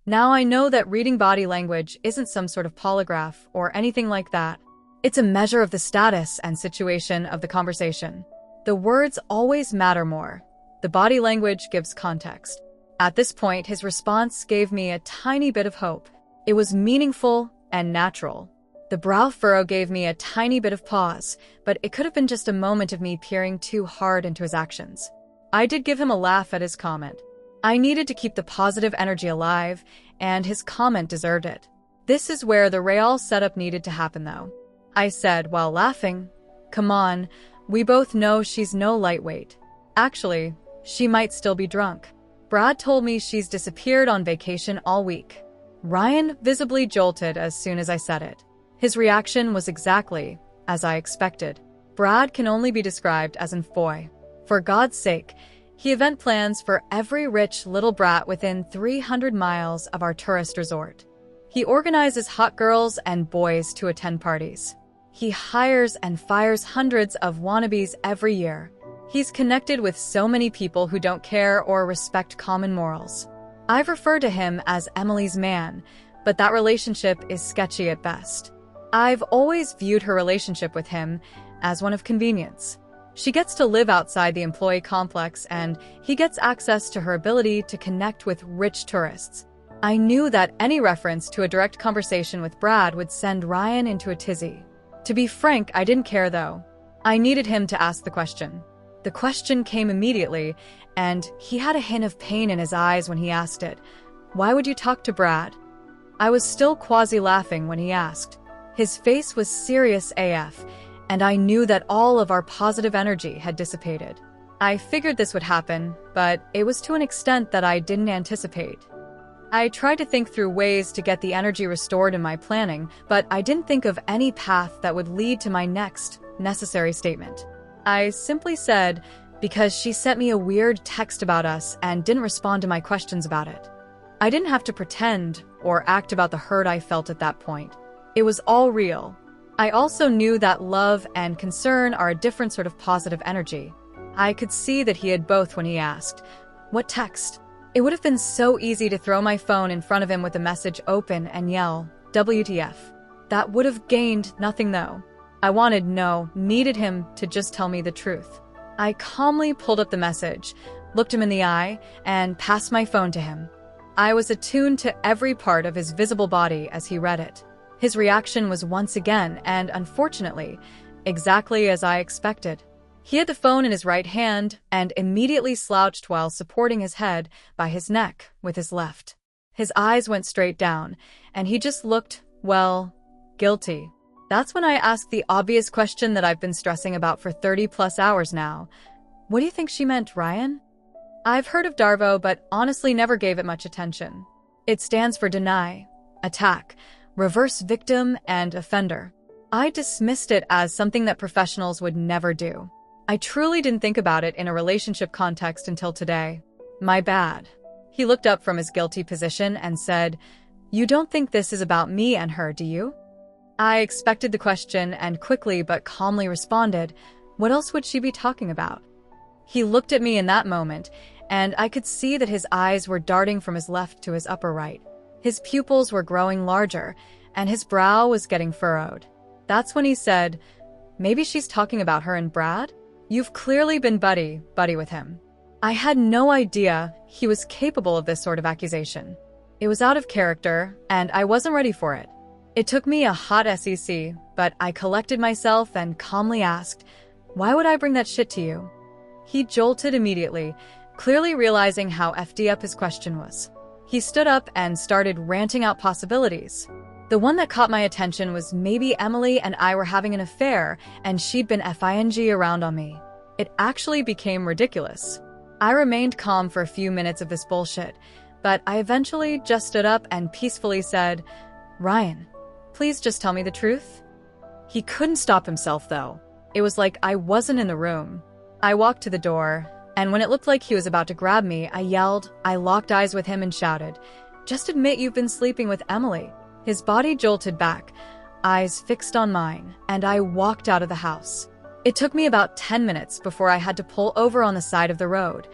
Now I know that reading body language isn't some sort of polygraph or anything like that. It's a measure of the status and situation of the conversation. The words always matter more. The body language gives context. At this point, his response gave me a tiny bit of hope. It was meaningful and natural. The brow furrow gave me a tiny bit of pause, but it could have been just a moment of me peering too hard into his actions. I did give him a laugh at his comment. I needed to keep the positive energy alive, and his comment deserved it. This is where the real setup needed to happen, though. I said while laughing, "Come on, we both know she's no lightweight. Actually, she might still be drunk. Brad told me she's disappeared on vacation all week." Ryan visibly jolted as soon as I said it. His reaction was exactly as I expected. Brad can only be described as an foy. For God's sake, he event plans for every rich little brat within 300 miles of our tourist resort. He organizes hot girls and boys to attend parties. He hires and fires hundreds of wannabes every year. He's connected with so many people who don't care or respect common morals. I've referred to him as Emily's man, but that relationship is sketchy at best. I've always viewed her relationship with him as one of convenience. She gets to live outside the employee complex, and he gets access to her ability to connect with rich tourists. I knew that any reference to a direct conversation with Brad would send Ryan into a tizzy. To be frank, I didn't care, though. I needed him to ask the question. The question came immediately, and he had a hint of pain in his eyes when he asked it. "Why would you talk to Brad?" I was still quasi-laughing when he asked. His face was serious AF, and I knew that all of our positive energy had dissipated. I figured this would happen, but it was to an extent that I didn't anticipate. I tried to think through ways to get the energy restored in my planning, but I didn't think of any path that would lead to my next necessary statement. I simply said, because she sent me a weird text about us and didn't respond to my questions about it. I didn't have to pretend or act about the hurt I felt at that point. It was all real. I also knew that love and concern are a different sort of positive energy. I could see that he had both when he asked, "What text?" It would have been so easy to throw my phone in front of him with the message open and yell, "WTF." That would have gained nothing, though. I needed him to just tell me the truth. I calmly pulled up the message, looked him in the eye, and passed my phone to him. I was attuned to every part of his visible body as he read it. His reaction was once again, and unfortunately, exactly as I expected. He had the phone in his right hand and immediately slouched while supporting his head by his neck with his left. His eyes went straight down, and he just looked, well, guilty. That's when I asked the obvious question that I've been stressing about for 30+ hours now. "What do you think she meant, Ryan?" I've heard of DARVO, but honestly never gave it much attention. It stands for deny, attack, reverse victim, and offender. I dismissed it as something that professionals would never do. I truly didn't think about it in a relationship context until today. My bad. He looked up from his guilty position and said, "You don't think this is about me and her, do you?" I expected the question and quickly but calmly responded, "What else would she be talking about?" He looked at me in that moment, and I could see that his eyes were darting from his left to his upper right. His pupils were growing larger, and his brow was getting furrowed. That's when he said, "Maybe she's talking about her and Brad? You've clearly been buddy with him." I had no idea he was capable of this sort of accusation. It was out of character, and I wasn't ready for it. It took me a hot SEC, but I collected myself and calmly asked, "Why would I bring that shit to you?" He jolted immediately, clearly realizing how FD up his question was. He stood up and started ranting out possibilities. The one that caught my attention was maybe Emily and I were having an affair and she'd been FING around on me. It actually became ridiculous. I remained calm for a few minutes of this bullshit, but I eventually just stood up and peacefully said, "Ryan, please just tell me the truth." He couldn't stop himself, though. It was like I wasn't in the room. I walked to the door, and when it looked like he was about to grab me, I yelled. I locked eyes with him and shouted, "Just admit you've been sleeping with Emily." His body jolted back, eyes fixed on mine, and I walked out of the house. It took me about 10 minutes before I had to pull over on the side of the road,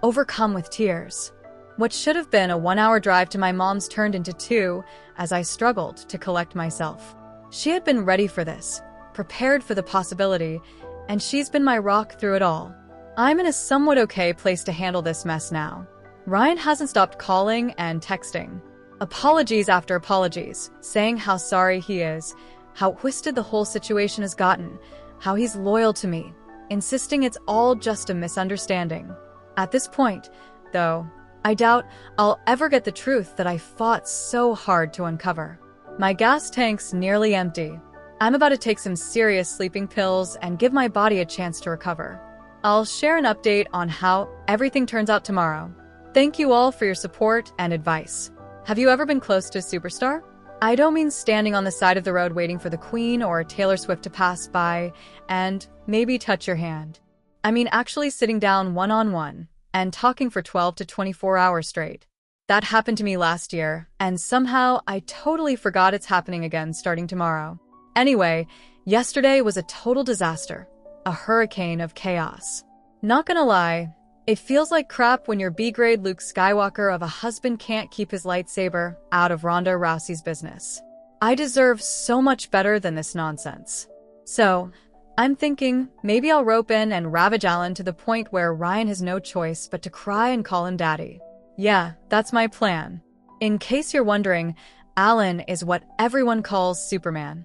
overcome with tears. What should have been a 1-hour drive to my mom's turned into 2 as I struggled to collect myself. She had been ready for this, prepared for the possibility, and she's been my rock through it all. I'm in a somewhat okay place to handle this mess now. Ryan hasn't stopped calling and texting. Apologies after apologies, saying how sorry he is, how twisted the whole situation has gotten, how he's loyal to me, insisting it's all just a misunderstanding. At this point, though, I doubt I'll ever get the truth that I fought so hard to uncover. My gas tank's nearly empty. I'm about to take some serious sleeping pills and give my body a chance to recover. I'll share an update on how everything turns out tomorrow. Thank you all for your support and advice. Have you ever been close to a superstar? I don't mean standing on the side of the road waiting for the Queen or Taylor Swift to pass by and maybe touch your hand. I mean actually sitting down one-on-one and talking for 12 to 24 hours straight. That happened to me last year, and somehow I totally forgot it's happening again starting tomorrow. Anyway, yesterday was a total disaster, a hurricane of chaos. Not gonna lie, it feels like crap when your B-grade Luke Skywalker of a husband can't keep his lightsaber out of Ronda Rousey's business. I deserve so much better than this nonsense. So, I'm thinking maybe I'll rope in and ravage Alan to the point where Ryan has no choice but to cry and call him daddy. Yeah, that's my plan. In case you're wondering, Alan is what everyone calls Superman.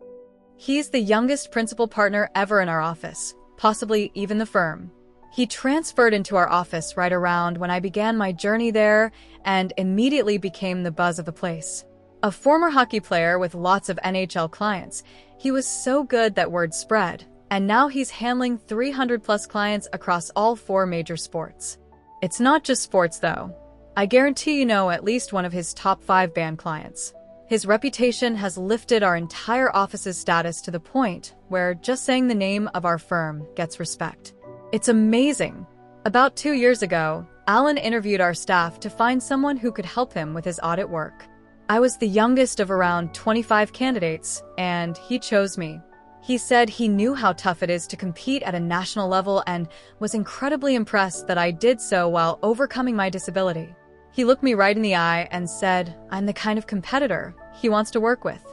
He's the youngest principal partner ever in our office, possibly even the firm. He transferred into our office right around when I began my journey there and immediately became the buzz of the place. A former hockey player with lots of NHL clients, he was so good that word spread, and now he's handling 300+ clients across all 4 major sports. It's not just sports, though. I guarantee you know at least one of his top 5 band clients. His reputation has lifted our entire office's status to the point where just saying the name of our firm gets respect. It's amazing. About 2 years ago, Alan interviewed our staff to find someone who could help him with his audit work. I was the youngest of around 25 candidates, and he chose me. He said he knew how tough it is to compete at a national level and was incredibly impressed that I did so while overcoming my disability. He looked me right in the eye and said, I'm the kind of competitor he wants to work with.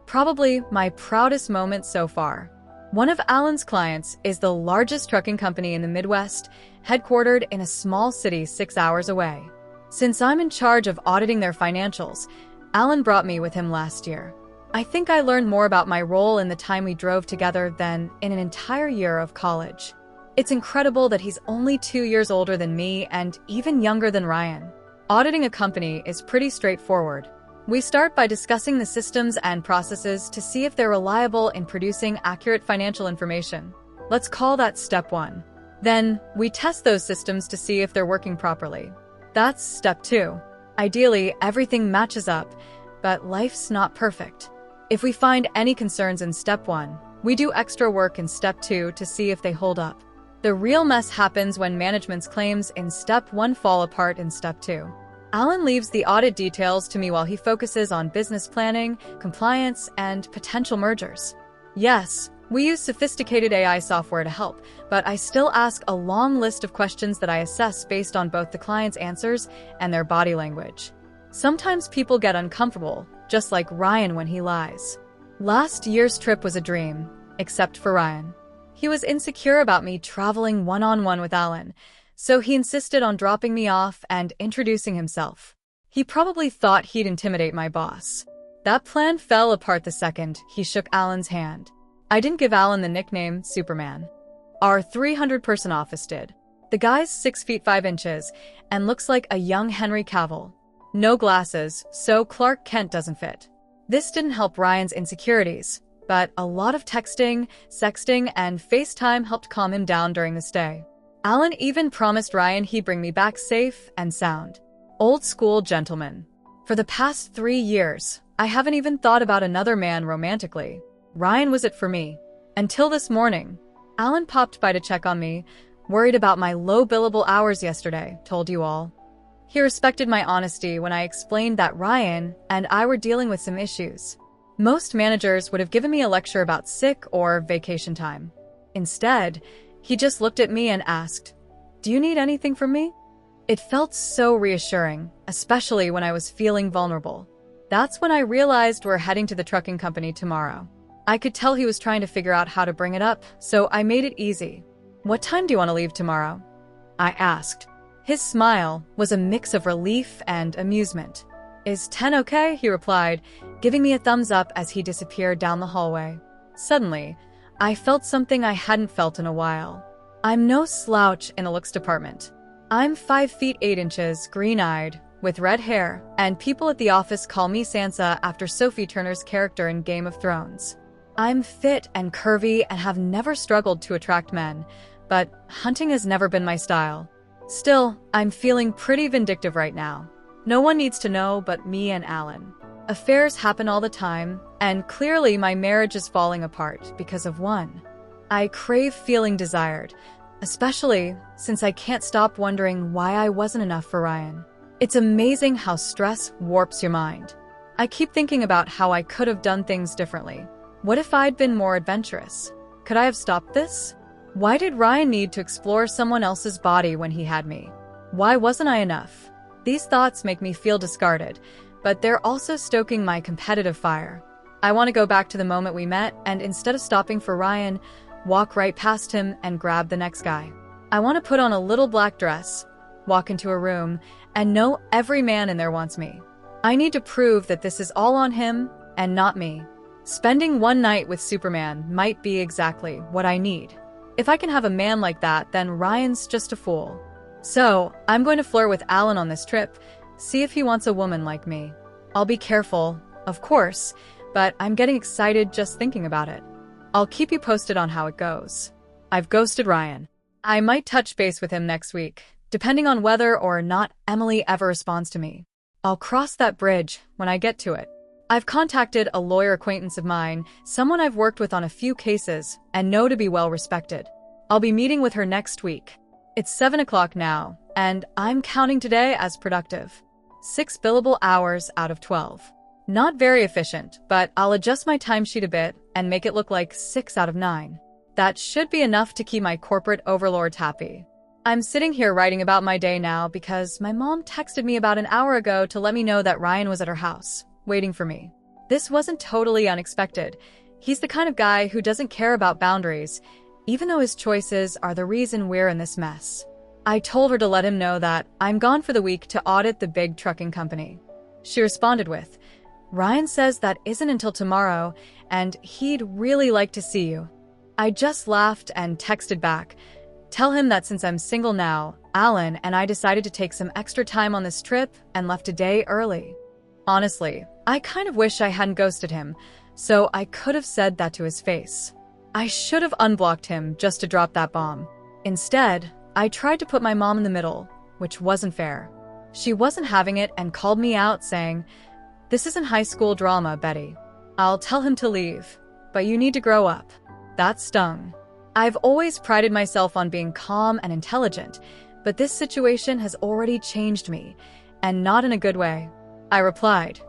Probably my proudest moment so far. One of Alan's clients is the largest trucking company in the Midwest, headquartered in a small city 6 hours away. Since I'm in charge of auditing their financials, Alan brought me with him last year. I think I learned more about my role in the time we drove together than in an entire year of college. It's incredible that he's only 2 years older than me and even younger than Ryan. Auditing a company is pretty straightforward. We start by discussing the systems and processes to see if they're reliable in producing accurate financial information. Let's call that step 1. Then, we test those systems to see if they're working properly. That's step 2. Ideally, everything matches up, but life's not perfect. If we find any concerns in step 1, we do extra work in step 2 to see if they hold up. The real mess happens when management's claims in step 1 fall apart in step 2. Alan leaves the audit details to me while he focuses on business planning, compliance, and potential mergers. Yes, we use sophisticated AI software to help, but I still ask a long list of questions that I assess based on both the client's answers and their body language. Sometimes people get uncomfortable, just like Ryan when he lies. Last year's trip was a dream, except for Ryan. He was insecure about me traveling one-on-one with Alan, so he insisted on dropping me off and introducing himself. He probably thought he'd intimidate my boss. That plan fell apart the second he shook Alan's hand. I didn't give Alan the nickname Superman. Our 300-person office did. The guy's 6 feet 5 inches and looks like a young Henry Cavill. No glasses, so Clark Kent doesn't fit. This didn't help Ryan's insecurities, but a lot of texting, sexting, and FaceTime helped calm him down during the stay. Alan even promised Ryan he'd bring me back safe and sound. Old school gentleman. For the past 3 years, I haven't even thought about another man romantically. Ryan was it for me. Until this morning. Alan popped by to check on me, worried about my low billable hours yesterday, told you all. He respected my honesty when I explained that Ryan and I were dealing with some issues. Most managers would have given me a lecture about sick or vacation time. Instead, he just looked at me and asked, "Do you need anything from me?" It felt so reassuring, especially when I was feeling vulnerable. That's when I realized we're heading to the trucking company tomorrow. I could tell he was trying to figure out how to bring it up, so I made it easy. "What time do you want to leave tomorrow?" I asked. His smile was a mix of relief and amusement. "Is 10 okay?" he replied, giving me a thumbs up as he disappeared down the hallway. Suddenly, I felt something I hadn't felt in a while. I'm no slouch in the looks department. I'm 5 feet 8 inches, green-eyed, with red hair, and people at the office call me Sansa after Sophie Turner's character in Game of Thrones. I'm fit and curvy and have never struggled to attract men, but hunting has never been my style. Still, I'm feeling pretty vindictive right now. No one needs to know but me and Alan. Affairs happen all the time, and clearly my marriage is falling apart because of one. I crave feeling desired, especially since I can't stop wondering why I wasn't enough for Ryan. It's amazing how stress warps your mind. I keep thinking about how I could have done things differently. What if I'd been more adventurous? Could I have stopped this? Why did Ryan need to explore someone else's body when he had me? Why wasn't I enough? These thoughts make me feel discarded, but they're also stoking my competitive fire. I want to go back to the moment we met and instead of stopping for Ryan, walk right past him and grab the next guy. I want to put on a little black dress, walk into a room, and know every man in there wants me. I need to prove that this is all on him and not me. Spending one night with Superman might be exactly what I need. If I can have a man like that, then Ryan's just a fool. So, I'm going to flirt with Alan on this trip, see if he wants a woman like me. I'll be careful, of course, but I'm getting excited just thinking about it. I'll keep you posted on how it goes. I've ghosted Ryan. I might touch base with him next week, depending on whether or not Emily ever responds to me. I'll cross that bridge when I get to it. I've contacted a lawyer acquaintance of mine, someone I've worked with on a few cases and know to be well respected. I'll be meeting with her next week. It's 7 o'clock now, and I'm counting today as productive. 6 billable hours out of 12. Not very efficient, but I'll adjust my timesheet a bit and make it look like 6 out of 9. That should be enough to keep my corporate overlords happy. I'm sitting here writing about my day now because my mom texted me about an hour ago to let me know that Ryan was at her house, waiting for me. This wasn't totally unexpected. He's the kind of guy who doesn't care about boundaries, even though his choices are the reason we're in this mess. I told her to let him know that I'm gone for the week to audit the big trucking company. She responded with, "Ryan says that isn't until tomorrow, and he'd really like to see you." I just laughed and texted back, "Tell him that since I'm single now, Alan and I decided to take some extra time on this trip and left a day early." Honestly, I kind of wish I hadn't ghosted him, so I could have said that to his face. I should have unblocked him just to drop that bomb. Instead, I tried to put my mom in the middle, which wasn't fair. She wasn't having it and called me out saying, "This isn't high school drama, Betty. I'll tell him to leave, but you need to grow up." That stung. I've always prided myself on being calm and intelligent, but this situation has already changed me, and not in a good way. I replied,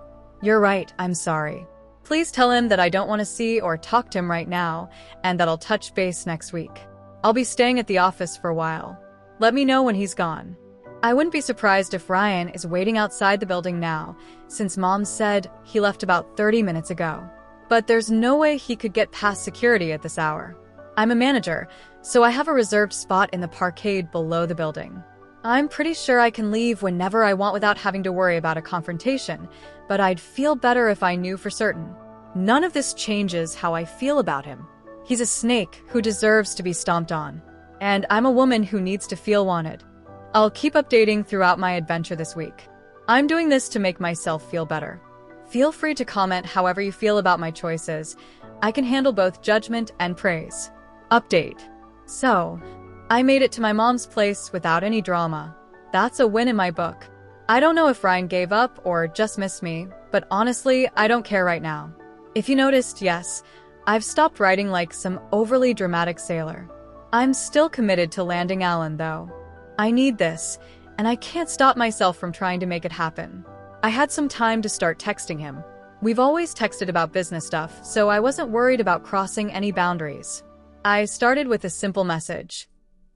"You're right, I'm sorry. Please tell him that I don't want to see or talk to him right now, and that I'll touch base next week. I'll be staying at the office for a while. Let me know when he's gone." I wouldn't be surprised if Ryan is waiting outside the building now, since Mom said he left about 30 minutes ago. But there's no way he could get past security at this hour. I'm a manager, so I have a reserved spot in the parkade below the building. I'm pretty sure I can leave whenever I want without having to worry about a confrontation, but I'd feel better if I knew for certain. None of this changes how I feel about him. He's a snake who deserves to be stomped on. And I'm a woman who needs to feel wanted. I'll keep updating throughout my adventure this week. I'm doing this to make myself feel better. Feel free to comment however you feel about my choices. I can handle both judgment and praise. Update. So, I made it to my mom's place without any drama. That's a win in my book. I don't know if Ryan gave up or just missed me, but honestly, I don't care right now. If you noticed, yes, I've stopped writing like some overly dramatic sailor. I'm still committed to landing Alan, though. I need this, and I can't stop myself from trying to make it happen. I had some time to start texting him. We've always texted about business stuff, so I wasn't worried about crossing any boundaries. I started with a simple message.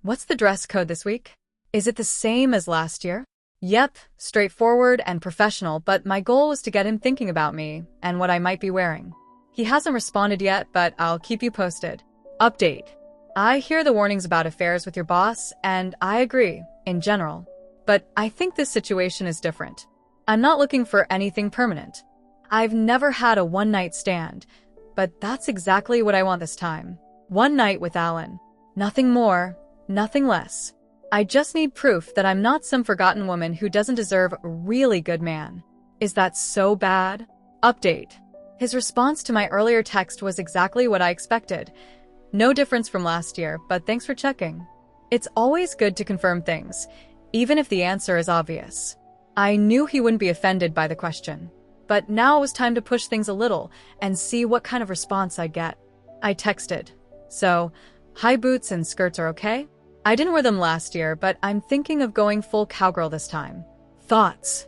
"What's the dress code this week?" Is it the same as last year? Yep, straightforward and professional, but my goal was to get him thinking about me and what I might be wearing. He hasn't responded yet, but I'll keep you posted. Update. I hear the warnings about affairs with your boss, and I agree, in general. But I think this situation is different. I'm not looking for anything permanent. I've never had a one-night stand, but that's exactly what I want this time. One night with Alan. Nothing more, nothing less. I just need proof that I'm not some forgotten woman who doesn't deserve a really good man. Is that so bad? Update. His response to my earlier text was exactly what I expected. No difference from last year, but thanks for checking. It's always good to confirm things, even if the answer is obvious. I knew he wouldn't be offended by the question, but now it was time to push things a little and see what kind of response I'd get. I texted, "So, high boots and skirts are okay? I didn't wear them last year, but I'm thinking of going full cowgirl this time. Thoughts?"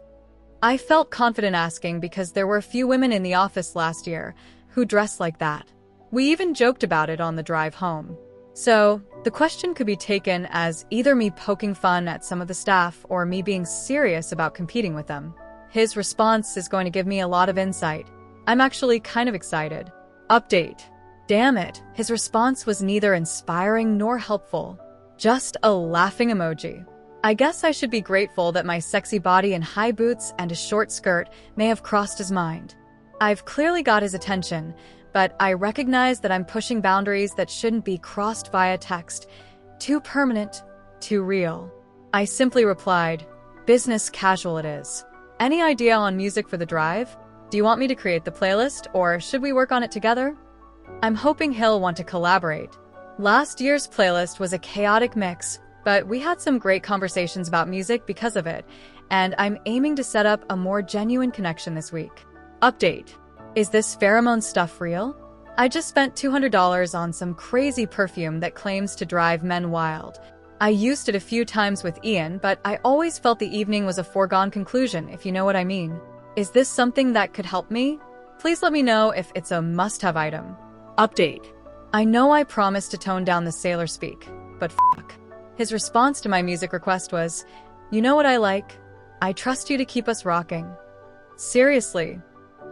I felt confident asking because there were a few women in the office last year who dressed like that. We even joked about it on the drive home. So, the question could be taken as either me poking fun at some of the staff or me being serious about competing with them. His response is going to give me a lot of insight. I'm actually kind of excited. Update. Damn it, his response was neither inspiring nor helpful. Just a laughing emoji. I guess I should be grateful that my sexy body in high boots and a short skirt may have crossed his mind. I've clearly got his attention, but I recognize that I'm pushing boundaries that shouldn't be crossed via text. Too permanent, too real. I simply replied, "Business casual it is. Any idea on music for the drive? Do you want me to create the playlist, or should we work on it together?" I'm hoping he'll want to collaborate. Last year's playlist was a chaotic mix, but we had some great conversations about music because of it, and I'm aiming to set up a more genuine connection this week. Update. Is this pheromone stuff real? I just spent $200 on some crazy perfume that claims to drive men wild. I used it a few times with Ian, but I always felt the evening was a foregone conclusion, if you know what I mean. Is this something that could help me? Please let me know if it's a must-have item. Update. I know I promised to tone down the sailor speak, but fuck. His response to my music request was, "You know what I like? I trust you to keep us rocking." Seriously,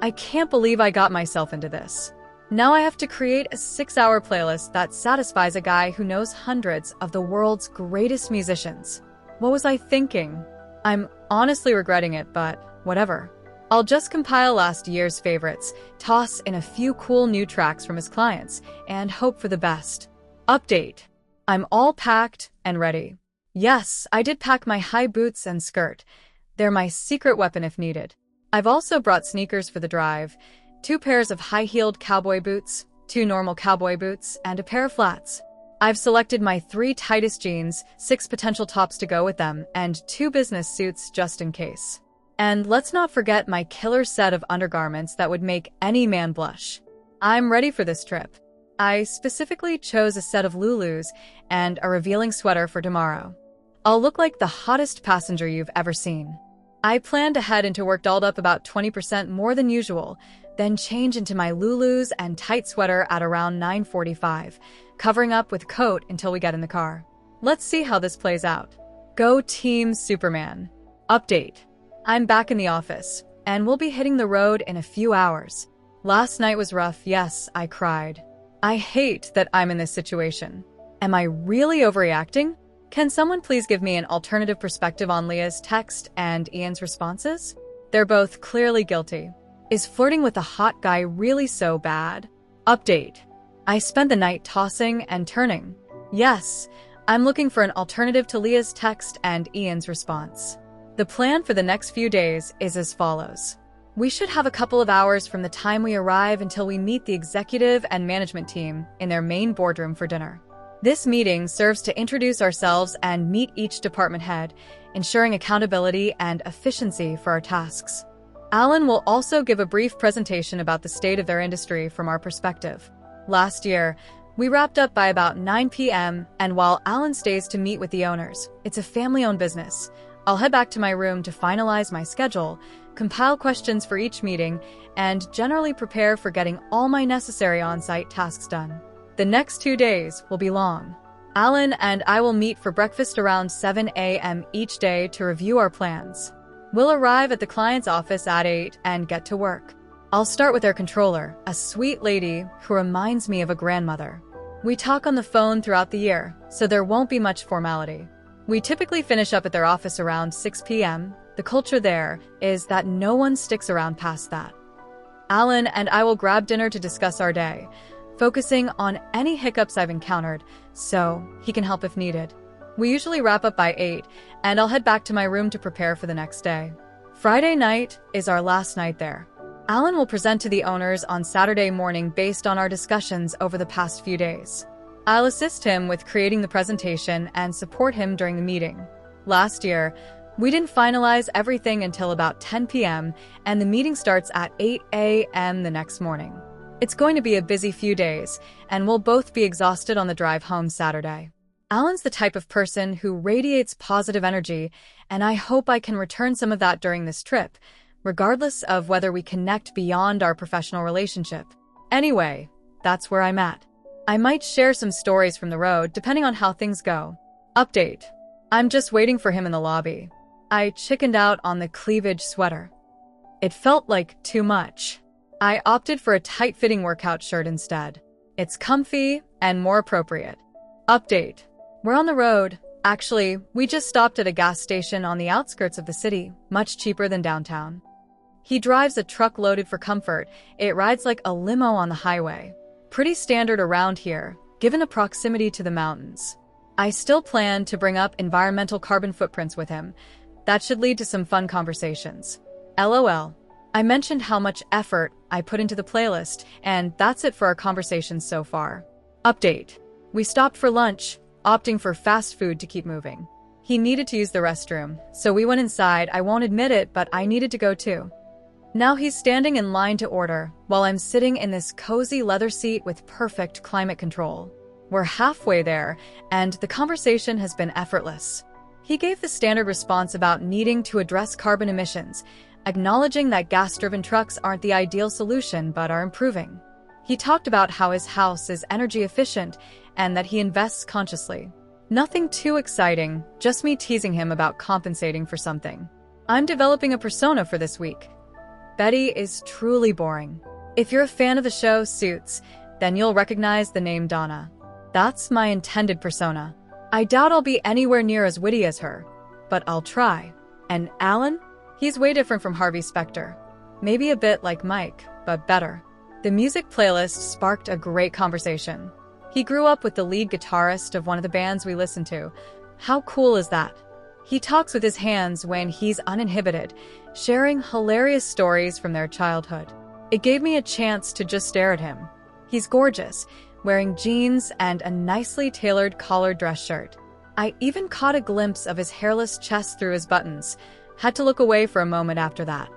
I can't believe I got myself into this. Now I have to create a 6-hour playlist that satisfies a guy who knows hundreds of the world's greatest musicians. What was I thinking? I'm honestly regretting it, but whatever. I'll just compile last year's favorites, toss in a few cool new tracks from his clients, and hope for the best. Update. I'm all packed and ready. Yes, I did pack my high boots and skirt. They're my secret weapon if needed. I've also brought sneakers for the drive, 2 pairs of high-heeled cowboy boots, 2 normal cowboy boots, and a pair of flats. I've selected my 3 tightest jeans, 6 potential tops to go with them, and 2 business suits just in case. And let's not forget my killer set of undergarments that would make any man blush. I'm ready for this trip. I specifically chose a set of Lulus and a revealing sweater for tomorrow. I'll look like the hottest passenger you've ever seen. I plan to head into work dolled up about 20% more than usual, then change into my Lulus and tight sweater at around 9:45, covering up with coat until we get in the car. Let's see how this plays out. Go Team Superman. Update. I'm back in the office, and we'll be hitting the road in a few hours. Last night was rough, yes, I cried. I hate that I'm in this situation. Am I really overreacting? Can someone please give me an alternative perspective on Leah's text and Ian's responses? They're both clearly guilty. Is flirting with a hot guy really so bad? Update. I spent the night tossing and turning. Yes, I'm looking for an alternative to Leah's text and Ian's response. The plan for the next few days is as follows. We should have a couple of hours from the time we arrive until we meet the executive and management team in their main boardroom for dinner. This meeting serves to introduce ourselves and meet each department head, ensuring accountability and efficiency for our tasks. Alan will also give a brief presentation about the state of their industry from our perspective. Last year, we wrapped up by about 9 p.m., and while Alan stays to meet with the owners, it's a family-owned business. I'll head back to my room to finalize my schedule, compile questions for each meeting, and generally prepare for getting all my necessary on-site tasks done. The next 2 days will be long. Alan and I will meet for breakfast around 7 a.m. each day to review our plans. We'll arrive at the client's office at 8 and get to work. I'll start with their controller, a sweet lady who reminds me of a grandmother. We talk on the phone throughout the year, so there won't be much formality. We typically finish up at their office around 6 p.m. The culture there is that no one sticks around past that. Alan and I will grab dinner to discuss our day, focusing on any hiccups I've encountered, so he can help if needed. We usually wrap up by 8, and I'll head back to my room to prepare for the next day. Friday night is our last night there. Alan will present to the owners on Saturday morning based on our discussions over the past few days. I'll assist him with creating the presentation and support him during the meeting. Last year, we didn't finalize everything until about 10 p.m., and the meeting starts at 8 a.m. the next morning. It's going to be a busy few days, and we'll both be exhausted on the drive home Saturday. Alan's the type of person who radiates positive energy, and I hope I can return some of that during this trip, regardless of whether we connect beyond our professional relationship. Anyway, that's where I'm at. I might share some stories from the road, depending on how things go. Update. I'm just waiting for him in the lobby. I chickened out on the cleavage sweater. It felt like too much. I opted for a tight-fitting workout shirt instead. It's comfy and more appropriate. Update. We're on the road. Actually, we just stopped at a gas station on the outskirts of the city, much cheaper than downtown. He drives a truck loaded for comfort. It rides like a limo on the highway. Pretty standard around here, given the proximity to the mountains. I still plan to bring up environmental carbon footprints with him. That should lead to some fun conversations. LOL. I mentioned how much effort I put into the playlist, and that's it for our conversations so far. Update. We stopped for lunch, opting for fast food to keep moving. He needed to use the restroom, so we went inside. I won't admit it, but I needed to go too. Now he's standing in line to order, while I'm sitting in this cozy leather seat with perfect climate control. We're halfway there, and the conversation has been effortless. He gave the standard response about needing to address carbon emissions, acknowledging that gas-driven trucks aren't the ideal solution but are improving. He talked about how his house is energy efficient and that he invests consciously. Nothing too exciting, just me teasing him about compensating for something. I'm developing a persona for this week. Betty is truly boring. If you're a fan of the show Suits, then you'll recognize the name Donna. That's my intended persona. I doubt I'll be anywhere near as witty as her, but I'll try. And Alan? He's way different from Harvey Specter. Maybe a bit like Mike, but better. The music playlist sparked a great conversation. He grew up with the lead guitarist of one of the bands we listen to. How cool is that? He talks with his hands when he's uninhibited, sharing hilarious stories from their childhood. It gave me a chance to just stare at him. He's gorgeous, wearing jeans and a nicely tailored collared dress shirt. I even caught a glimpse of his hairless chest through his buttons. Had to look away for a moment after that.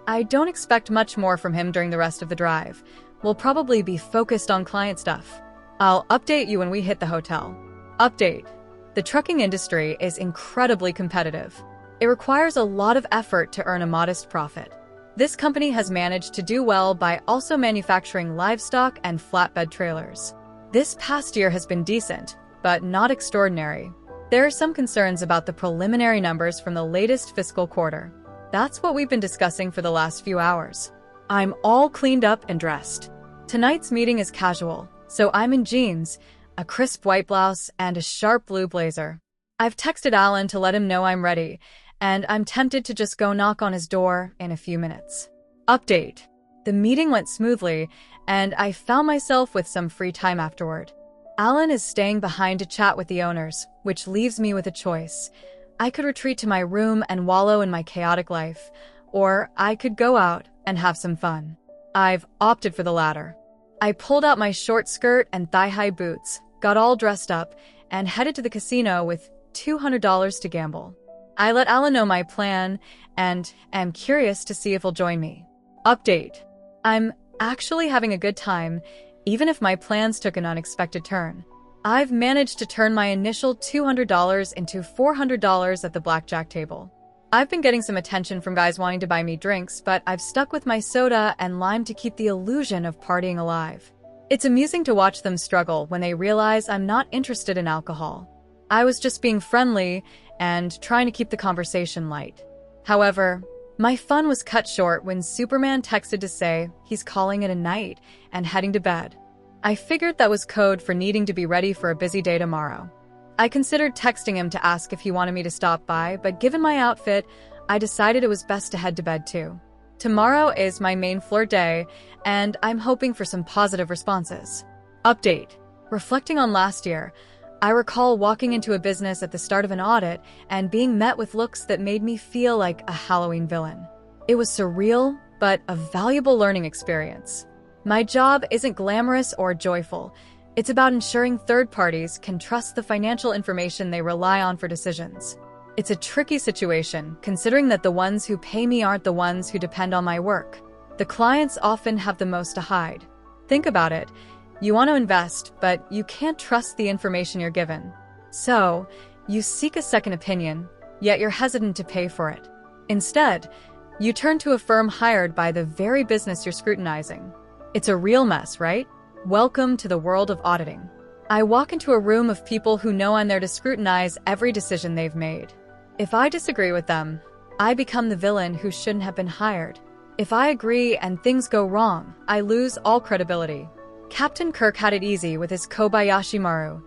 I don't expect much more from him during the rest of the drive. We'll probably be focused on client stuff. I'll update you when we hit the hotel. Update. The trucking industry is incredibly competitive. It requires a lot of effort to earn a modest profit. This company has managed to do well by also manufacturing livestock and flatbed trailers. This past year has been decent, but not extraordinary. There are some concerns about the preliminary numbers from the latest fiscal quarter. That's what we've been discussing for the last few hours. I'm all cleaned up and dressed. Tonight's meeting is casual, so I'm in jeans, a crisp white blouse, and a sharp blue blazer. I've texted Alan to let him know I'm ready, and I'm tempted to just go knock on his door in a few minutes. Update. The meeting went smoothly, and I found myself with some free time afterward. Alan is staying behind to chat with the owners, which leaves me with a choice. I could retreat to my room and wallow in my chaotic life, or I could go out and have some fun. I've opted for the latter. I pulled out my short skirt and thigh-high boots, got all dressed up, and headed to the casino with $200 to gamble. I let Alan know my plan and am curious to see if he'll join me. Update. I'm actually having a good time, even if my plans took an unexpected turn. I've managed to turn my initial $200 into $400 at the blackjack table. I've been getting some attention from guys wanting to buy me drinks, but I've stuck with my soda and lime to keep the illusion of partying alive. It's amusing to watch them struggle when they realize I'm not interested in alcohol. I was just being friendly and trying to keep the conversation light. However, my fun was cut short when Superman texted to say he's calling it a night and heading to bed. I figured that was code for needing to be ready for a busy day tomorrow. I considered texting him to ask if he wanted me to stop by, but given my outfit, I decided it was best to head to bed too. Tomorrow is my main floor day, and I'm hoping for some positive responses. Update. Reflecting on last year, I recall walking into a business at the start of an audit and being met with looks that made me feel like a Halloween villain. It was surreal, but a valuable learning experience. My job isn't glamorous or joyful. It's about ensuring third parties can trust the financial information they rely on for decisions. It's a tricky situation, considering that the ones who pay me aren't the ones who depend on my work. The clients often have the most to hide. Think about it. You want to invest, but you can't trust the information you're given. So, you seek a second opinion, yet you're hesitant to pay for it. Instead, you turn to a firm hired by the very business you're scrutinizing. It's a real mess, right? Welcome to the world of auditing. I walk into a room of people who know I'm there to scrutinize every decision they've made. If I disagree with them, I become the villain who shouldn't have been hired. If I agree and things go wrong, I lose all credibility. Captain Kirk had it easy with his Kobayashi Maru.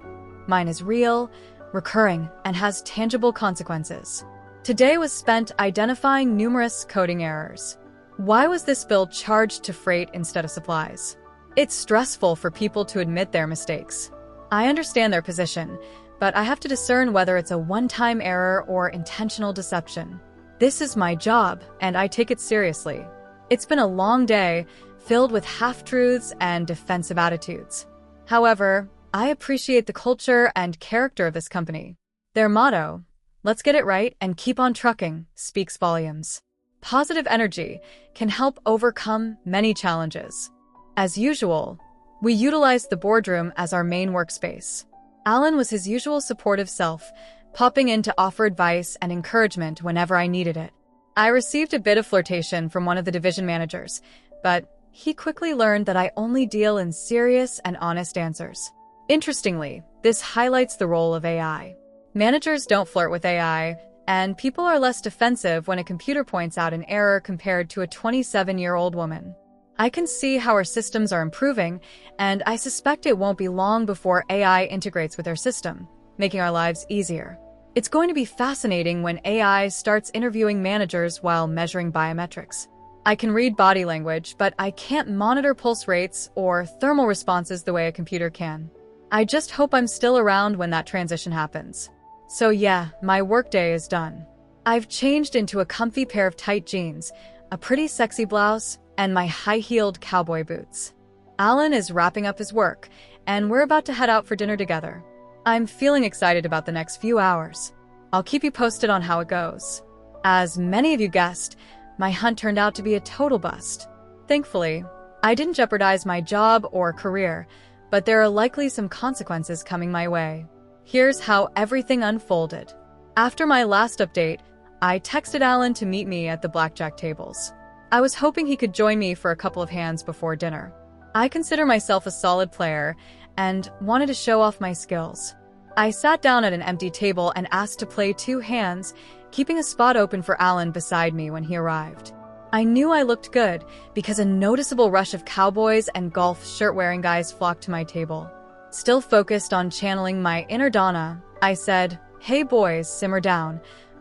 Mine is real, recurring, and has tangible consequences. Today was spent identifying numerous coding errors. Why was this bill charged to freight instead of supplies? It's stressful for people to admit their mistakes. I understand their position, but I have to discern whether it's a one-time error or intentional deception. This is my job, and I take it seriously. It's been a long day, filled with half-truths and defensive attitudes. However, I appreciate the culture and character of this company. Their motto, "Let's get it right and keep on trucking," speaks volumes. Positive energy can help overcome many challenges. As usual, we utilized the boardroom as our main workspace. Alan was his usual supportive self, popping in to offer advice and encouragement whenever I needed it. I received a bit of flirtation from one of the division managers, but he quickly learned that I only deal in serious and honest answers. Interestingly, this highlights the role of AI. Managers don't flirt with AI, and people are less defensive when a computer points out an error compared to a 27-year-old woman. I can see how our systems are improving, and I suspect it won't be long before AI integrates with our system, making our lives easier. It's going to be fascinating when AI starts interviewing managers while measuring biometrics. I can read body language, but I can't monitor pulse rates or thermal responses the way a computer can. I just hope I'm still around when that transition happens. So yeah, my workday is done. I've changed into a comfy pair of tight jeans, a pretty sexy blouse, and my high-heeled cowboy boots. Alan is wrapping up his work, and we're about to head out for dinner together. I'm feeling excited about the next few hours. I'll keep you posted on how it goes. As many of you guessed, my hunt turned out to be a total bust. Thankfully, I didn't jeopardize my job or career, but there are likely some consequences coming my way. Here's how everything unfolded. After my last update, I texted Alan to meet me at the blackjack tables. I was hoping he could join me for a couple of hands before dinner. I consider myself a solid player and wanted to show off my skills. I sat down at an empty table and asked to play 2 hands, keeping a spot open for Alan beside me when he arrived. I knew I looked good because a noticeable rush of cowboys and golf shirt-wearing guys flocked to my table. Still focused on channeling my inner Donna, I said, "Hey boys, simmer down.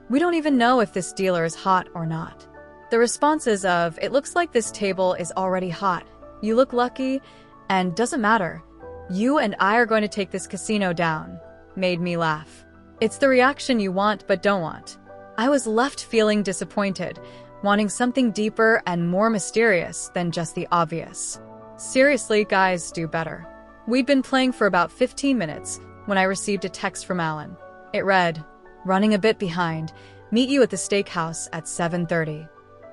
We don't even know if this dealer is hot or not." The responses of, "It looks like this table is already hot. You look lucky, and doesn't matter. You and I are going to take this casino down," made me laugh. It's the reaction you want but don't want. I was left feeling disappointed, wanting something deeper and more mysterious than just the obvious. Seriously, guys, do better. We'd been playing for about 15 minutes when I received a text from Alan. It read, "Running a bit behind. Meet you at the steakhouse at 7:30.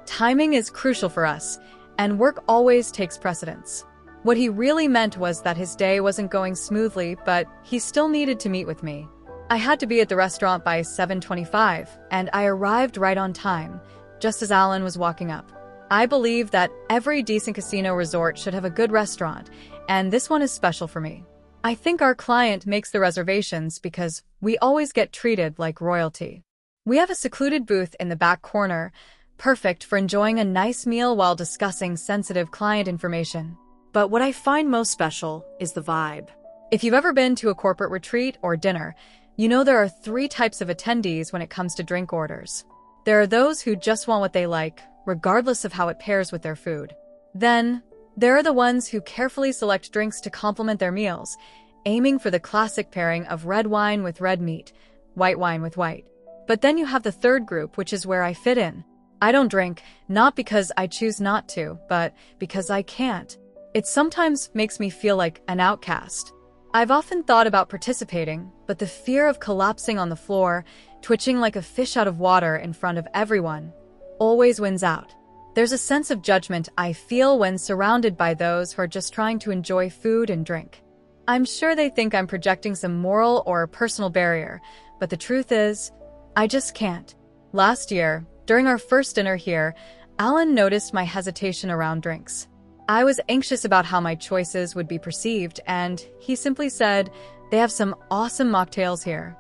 Timing is crucial for us, and work always takes precedence." What he really meant was that his day wasn't going smoothly, but he still needed to meet with me. I had to be at the restaurant by 7:25, and I arrived right on time, just as Alan was walking up. I believe that every decent casino resort should have a good restaurant, and this one is special for me. I think our client makes the reservations because we always get treated like royalty. We have a secluded booth in the back corner, perfect for enjoying a nice meal while discussing sensitive client information. But what I find most special is the vibe. If you've ever been to a corporate retreat or dinner, you know there are 3 types of attendees when it comes to drink orders. There are those who just want what they like, regardless of how it pairs with their food. Then, there are the ones who carefully select drinks to complement their meals, aiming for the classic pairing of red wine with red meat, white wine with white. But then you have the third group, which is where I fit in. I don't drink, not because I choose not to, but because I can't. It sometimes makes me feel like an outcast. I've often thought about participating, but the fear of collapsing on the floor, twitching like a fish out of water in front of everyone, always wins out. There's a sense of judgment I feel when surrounded by those who are just trying to enjoy food and drink. I'm sure they think I'm projecting some moral or personal barrier, but the truth is, I just can't. Last year, during our first dinner here, Alan noticed my hesitation around drinks. I was anxious about how my choices would be perceived, and he simply said, "They have some awesome mocktails here."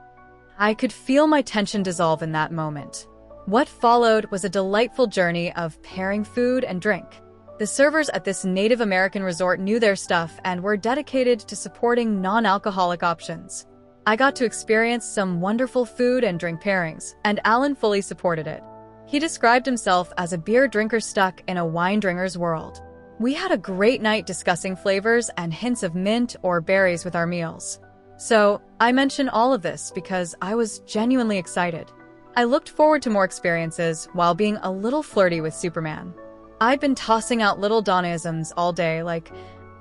I could feel my tension dissolve in that moment. What followed was a delightful journey of pairing food and drink. The servers at this Native American resort knew their stuff and were dedicated to supporting non-alcoholic options. I got to experience some wonderful food and drink pairings, and Alan fully supported it. He described himself as a beer drinker stuck in a wine drinker's world. We had a great night discussing flavors and hints of mint or berries with our meals. So, I mention all of this because I was genuinely excited. I looked forward to more experiences while being a little flirty with Superman. I'd been tossing out little Donnaisms all day, like,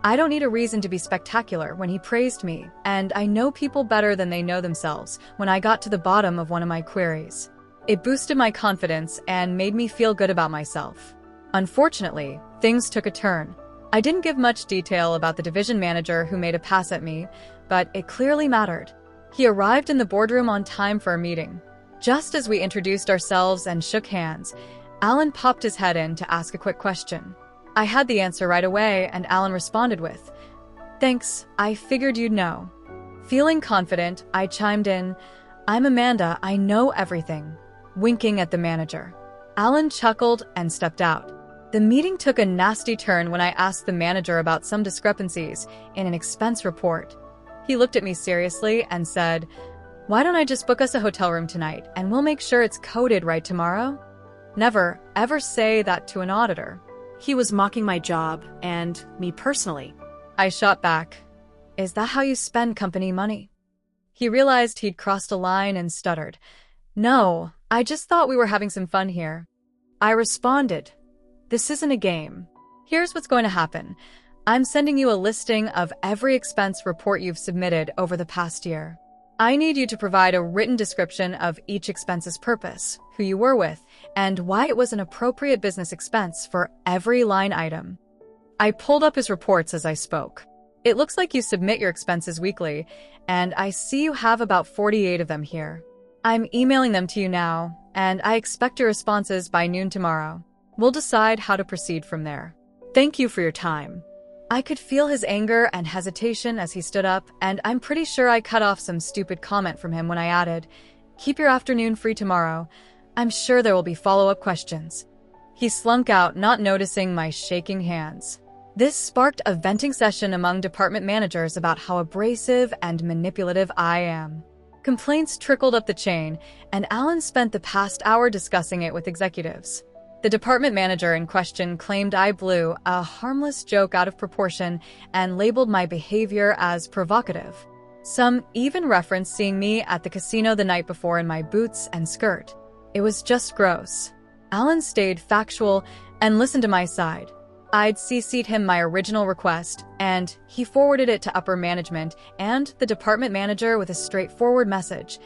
I don't need a reason to be spectacular when he praised me, and I know people better than they know themselves when I got to the bottom of one of my queries. It boosted my confidence and made me feel good about myself. Unfortunately, things took a turn. I didn't give much detail about the division manager who made a pass at me, but it clearly mattered. He arrived in the boardroom on time for a meeting. Just as we introduced ourselves and shook hands, Alan popped his head in to ask a quick question. I had the answer right away, and Alan responded with, "Thanks, I figured you'd know." Feeling confident, I chimed in, "I'm Amanda, I know everything," winking at the manager. Alan chuckled and stepped out. The meeting took a nasty turn when I asked the manager about some discrepancies in an expense report. He looked at me seriously and said, "Why don't I just book us a hotel room tonight, and we'll make sure it's coded right tomorrow?" Never, ever say that to an auditor. He was mocking my job and me personally. I shot back, "Is that how you spend company money?" He realized he'd crossed a line and stuttered, "No, I just thought we were having some fun here." I responded, "This isn't a game. Here's what's going to happen. I'm sending you a listing of every expense report you've submitted over the past year. I need you to provide a written description of each expense's purpose, who you were with, and why it was an appropriate business expense for every line item." I pulled up his reports as I spoke. "It looks like you submit your expenses weekly, and I see you have about 48 of them here. I'm emailing them to you now, and I expect your responses by noon tomorrow. We'll decide how to proceed from there. Thank you for your time." I could feel his anger and hesitation as he stood up, and I'm pretty sure I cut off some stupid comment from him when I added, "Keep your afternoon free tomorrow. I'm sure there will be follow-up questions." He slunk out, not noticing my shaking hands. This sparked a venting session among department managers about how abrasive and manipulative I am. Complaints trickled up the chain, and Alan spent the past hour discussing it with executives. The department manager in question claimed I blew a harmless joke out of proportion and labeled my behavior as provocative. Some even referenced seeing me at the casino the night before in my boots and skirt. It was just gross. Alan stayed factual and listened to my side. I'd CC'd him my original request, and he forwarded it to upper management and the department manager with a straightforward message.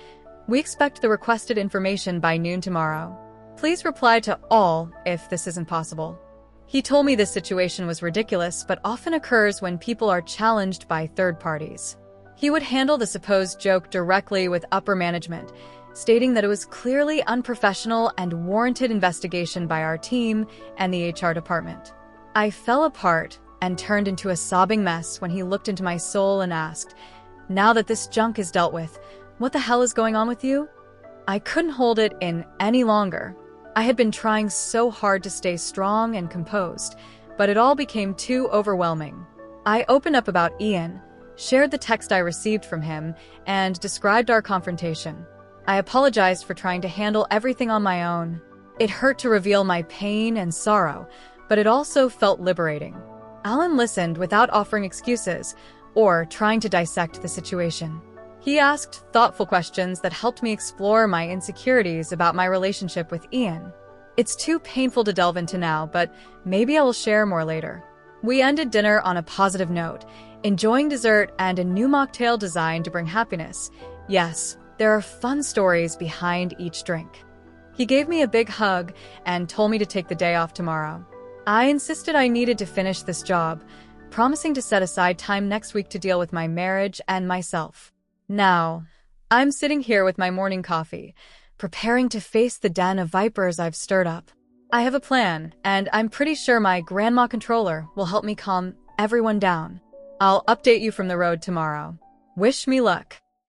"We expect the requested information by noon tomorrow. Please reply to all if this isn't possible." He told me this situation was ridiculous but often occurs when people are challenged by third parties. He would handle the supposed joke directly with upper management, stating that it was clearly unprofessional and warranted investigation by our team and the HR department. I fell apart and turned into a sobbing mess when he looked into my soul and asked, "Now that this junk is dealt with, what the hell is going on with you?" I couldn't hold it in any longer. I had been trying so hard to stay strong and composed, but it all became too overwhelming. I opened up about Ian, shared the text I received from him, and described our confrontation. I apologized for trying to handle everything on my own. It hurt to reveal my pain and sorrow, but it also felt liberating. Alan listened without offering excuses or trying to dissect the situation. He asked thoughtful questions that helped me explore my insecurities about my relationship with Ian. It's too painful to delve into now, but maybe I will share more later. We ended dinner on a positive note, enjoying dessert and a new mocktail designed to bring happiness. Yes, there are fun stories behind each drink. He gave me a big hug and told me to take the day off tomorrow. I insisted I needed to finish this job, promising to set aside time next week to deal with my marriage and myself. Now, I'm sitting here with my morning coffee, preparing to face the den of vipers I've stirred up. I have a plan, and I'm pretty sure my grandma controller will help me calm everyone down. I'll update you from the road tomorrow. Wish me luck.